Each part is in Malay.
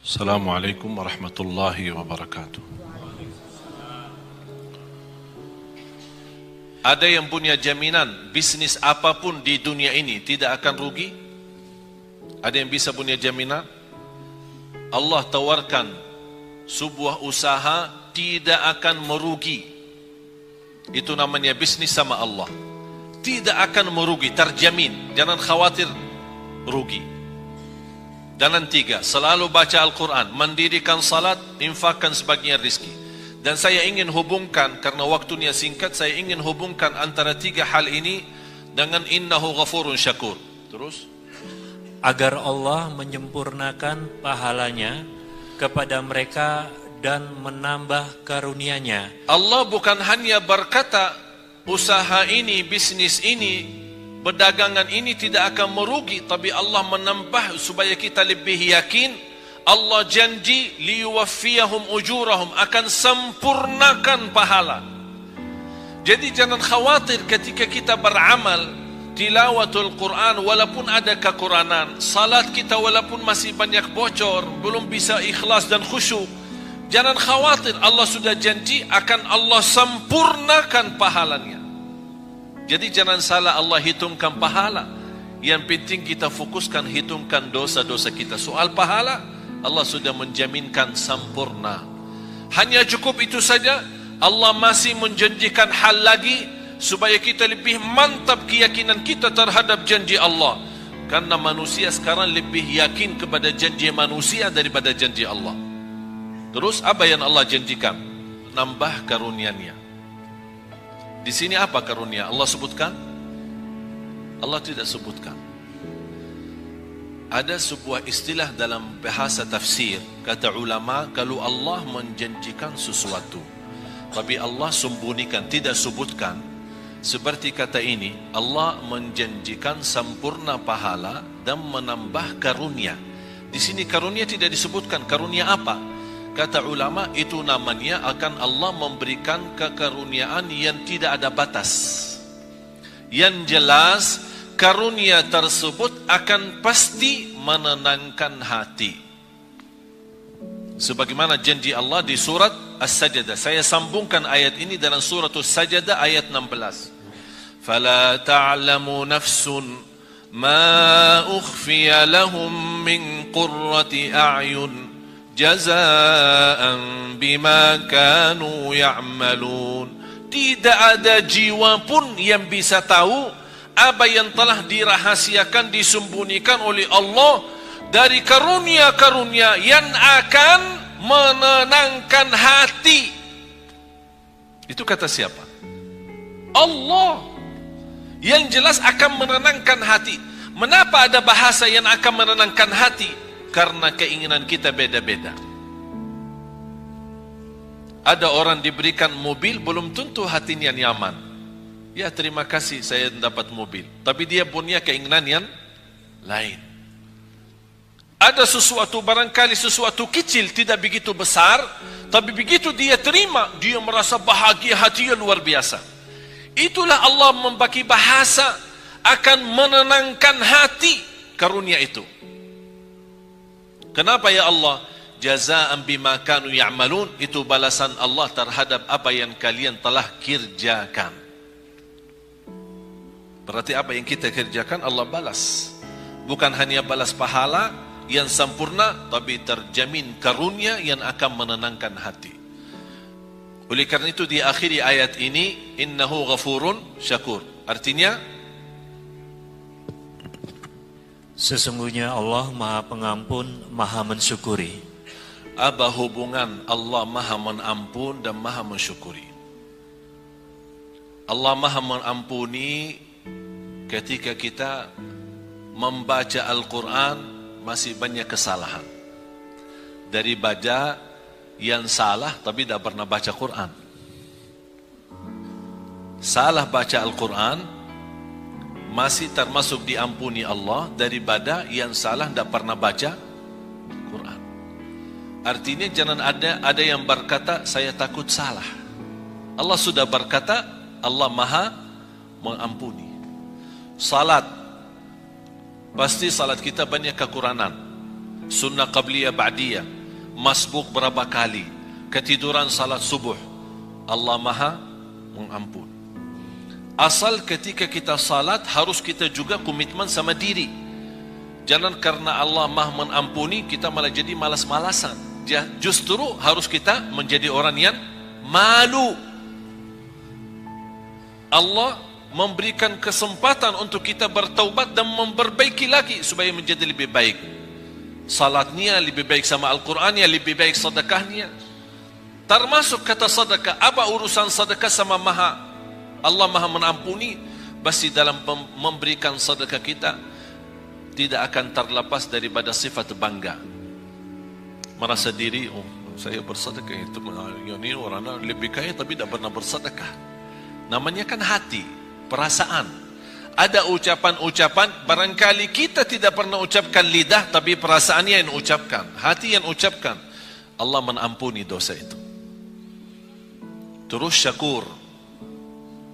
Assalamualaikum warahmatullahi wabarakatuh. Ada yang punya jaminan bisnis apapun di dunia ini tidak akan rugi? Ada yang bisa punya jaminan? Allah tawarkan sebuah usaha tidak akan merugi. Itu namanya bisnis sama Allah. Tidak akan merugi, terjamin. Jangan khawatir rugi. Dan yang tiga, selalu baca Al-Quran, mendirikan salat, infakkan sebagian rizki. Dan saya ingin hubungkan, karena waktunya singkat, saya ingin hubungkan antara tiga hal ini dengan innahu ghafurun syakur. Terus? Agar Allah menyempurnakan pahalanya kepada mereka dan menambah karunia-Nya. Allah bukan hanya berkata, usaha ini, bisnis ini, perdagangan ini tidak akan merugi, tapi Allah menambah supaya kita lebih yakin. Allah janji liyuwaffiyahum ujurahum, akan sempurnakan pahala. Jadi jangan khawatir ketika kita beramal tilawatul Quran walaupun ada kekurangan, salat kita walaupun masih banyak bocor, belum bisa ikhlas dan khusyuk, jangan khawatir, Allah sudah janji akan Allah sempurnakan pahalanya. Jadi jangan salah Allah hitungkan pahala. Yang penting kita fokuskan hitungkan dosa-dosa kita. Soal pahala, Allah sudah menjaminkan sempurna. Hanya cukup itu saja. Allah masih menjanjikan hal lagi supaya kita lebih mantap keyakinan kita terhadap janji Allah. Karena manusia sekarang lebih yakin kepada janji manusia daripada janji Allah. Terus apa yang Allah janjikan? Nambah karunia-Nya. Di sini apa karunia? Allah sebutkan? Allah tidak sebutkan. Ada sebuah istilah dalam bahasa tafsir, kata ulama, kalau Allah menjanjikan sesuatu tapi Allah sembunyikan, tidak sebutkan, seperti kata ini, Allah menjanjikan sempurna pahala dan menambah karunia. Di sini karunia tidak disebutkan. Karunia apa? Kata ulama, itu namanya akan Allah memberikan kekaruniaan yang tidak ada batas. Yang jelas karunia tersebut akan pasti menenangkan hati. Sebagaimana janji Allah di surat As-Sajdah. Saya sambungkan ayat ini dalam surat As-Sajdah ayat 16. Fala ta'lamu nafsun ma ukhfiya lahum min qurrati a'yun jazaan bima kanu ya'malun. Tidak ada jiwa pun yang bisa tahu apa yang telah dirahasiakan, disembunyikan oleh Allah dari karunia-karunia yang akan menenangkan hati. Itu kata siapa? Allah. Yang jelas akan menenangkan hati. Mengapa ada bahasa yang akan menenangkan hati? Karena keinginan kita beda-beda. Ada orang diberikan mobil, belum tentu hatinya nyaman. Ya terima kasih saya dapat mobil, tapi dia punya keinginan yang lain. Ada sesuatu, barangkali sesuatu kecil, tidak begitu besar, tapi begitu dia terima, dia merasa bahagia, hatinya luar biasa. Itulah Allah membagi bahasa akan menenangkan hati, karunia itu. Kenapa ya Allah? Jazaan bima kanu ya'malun, itu balasan Allah terhadap apa yang kalian telah kerjakan. Berarti apa yang kita kerjakan Allah balas. Bukan hanya balas pahala yang sempurna, tapi terjamin karunia yang akan menenangkan hati. Oleh karena itu di akhir ayat ini, innahu ghafurun syakur. Artinya, sesungguhnya Allah Maha Pengampun, Maha Mensyukuri. apa hubungan Allah Maha Mengampun dan Maha Mensyukuri? Allah Maha Mengampuni ketika kita membaca Al-Quran masih banyak kesalahan. Daripada yang salah tapi tidak pernah baca Quran. Salah baca Al-Quran masih termasuk diampuni Allah daripada yang salah tidak pernah baca Quran. Artinya jangan ada yang berkata saya takut salah. Allah sudah berkata Allah Maha Mengampuni. Salat, pasti salat kita banyak kekurangan. Sunnah qabliyah ba'diyah. masbuk berapa kali, ketiduran salat subuh, Allah Maha mengampun. Asal ketika kita salat harus kita juga komitmen sama diri. Jangan karena Allah Maha mengampuni kita malah jadi malas-malasan. Justru harus kita menjadi orang yang malu. Allah memberikan kesempatan untuk kita bertaubat dan memperbaiki lagi supaya menjadi lebih baik. Salatnya lebih baik sama Al-Qurannya, lebih baik sedekahnya. Termasuk kata sedekah, apa urusan sedekah sama Allah Maha mengampuni? Pasti dalam memberikan sedekah kita tidak akan terlepas daripada sifat bangga. Merasa diri, oh saya bersedekah, itu ini orang lebih kaya tapi tidak pernah bersedekah. Namanya kan hati, perasaan. Ada ucapan-ucapan, barangkali kita tidak pernah ucapkan lidah, tapi perasaannya yang ucapkan, hati yang ucapkan. Allah mengampuni dosa itu. Terus syakur.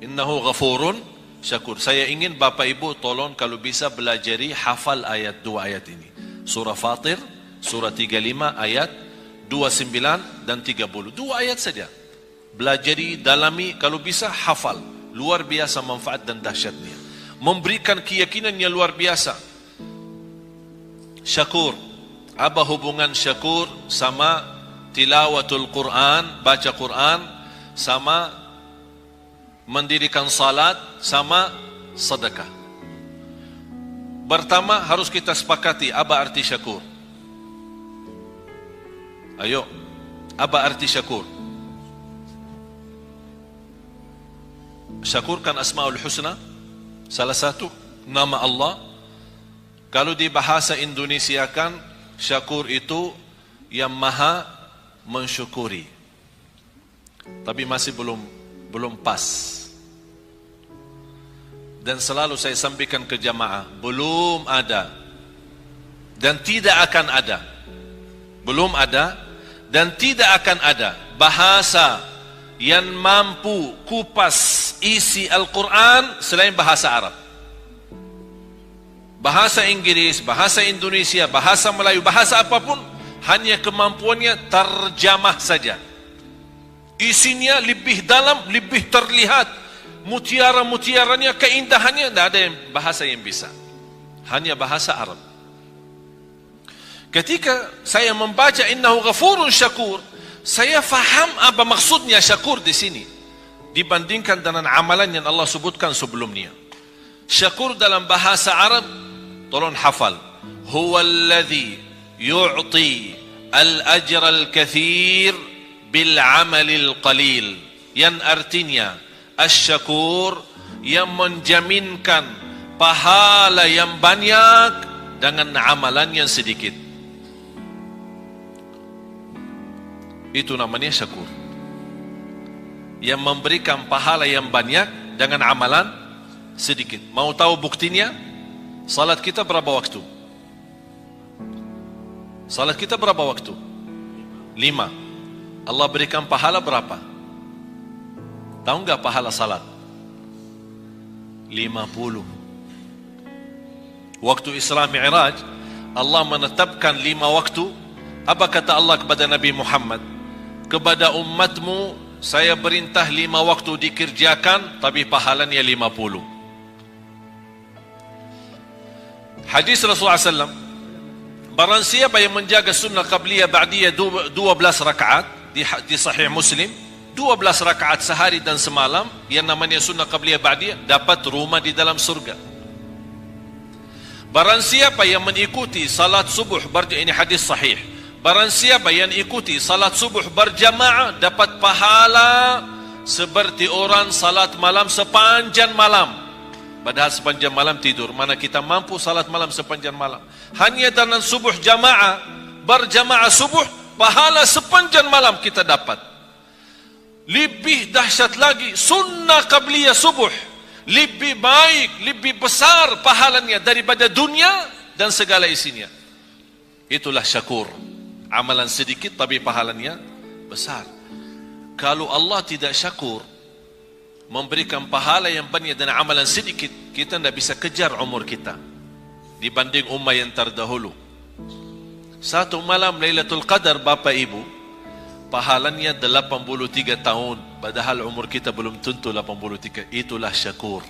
Innahu ghafurun syakur. Saya ingin Bapak Ibu tolong kalau bisa belajari hafal ayat 2 ayat ini. Surah Fatir, surah 35 ayat 29 dan 30. 2 ayat saja. Belajari, dalami, kalau bisa hafal. Luar biasa manfaat dan dahsyatnya. Memberikan keyakinan yang luar biasa. Syakur. Apa hubungan syakur sama tilawatul Quran, baca Quran, sama mendirikan salat, sama sedekah? Pertama harus kita sepakati apa arti syakur. Ayo, apa arti syakur? Syakur kan Asmaul Husna, salah satu nama Allah. Kalau di bahasa Indonesia kan syakur itu yang maha mensyukuri. Tapi masih belum pas. Dan selalu saya sampaikan ke jamaah, belum ada dan tidak akan ada. Belum ada dan tidak akan ada bahasa yang mampu kupas isi Al-Quran selain bahasa Arab. Bahasa Inggris, bahasa Indonesia, bahasa Melayu, bahasa apapun, hanya kemampuannya terjemah saja. Isinya lebih dalam, lebih terlihat, mutiara-mutiaranya, keindahannya, tidak ada yang bahasa yang bisa, hanya bahasa Arab. Ketika saya membaca innahu ghafurun syakur, saya faham apa maksudnya syakur di sini dibandingkan dengan amalan yang Allah sebutkan sebelumnya. Syakur dalam bahasa Arab, tolong hafal, huwallazi yu'ti al-ajra al-kathir bil amalil qalil, yang artinya asy-syakur yang menjaminkan pahala yang banyak dengan amalan yang sedikit. Itu namanya syakur, yang memberikan pahala yang banyak dengan amalan sedikit. Mau tahu buktinya? Salat kita berapa waktu? Salat kita berapa waktu? 5. Allah berikan pahala berapa? Tahu enggak pahala salat? 50. Waktu Isra Mi'raj, Allah menetapkan 5 waktu. Apa kata Allah kepada Nabi Muhammad? Kepada umatmu saya perintah 5 waktu dikerjakan, tapi pahalanya 50. Hadis Rasulullah SAW, barang siapa yang menjaga sunnah qabliyah ba'diyah 12 rakaat di Sahih Muslim, 12 rakaat sehari dan semalam, yang namanya sunnah qabliyah ba'diyah, dapat rumah di dalam surga. Barang siapa yang mengikuti salat subuh, ini hadis sahih, barang siapa yang ikuti salat subuh berjamaah dapat pahala seperti orang salat malam sepanjang malam. Padahal sepanjang malam tidur. Mana kita mampu salat malam sepanjang malam? Hanya dengan subuh jamaah, berjamaah subuh, pahala sepanjang malam kita dapat. Lebih dahsyat lagi sunnah qabliyah subuh, lebih baik, lebih besar pahalanya daripada dunia dan segala isinya. Itulah syakur. Amalan sedikit tapi pahalanya besar. Kalau Allah tidak syakur, memberikan pahala yang banyak dan amalan sedikit, kita tidak bisa kejar umur kita dibanding umat yang terdahulu. Satu malam Lailatul Qadar, Bapak Ibu, pahalanya 83 tahun. Padahal umur kita belum tentu 83. Itulah syakur.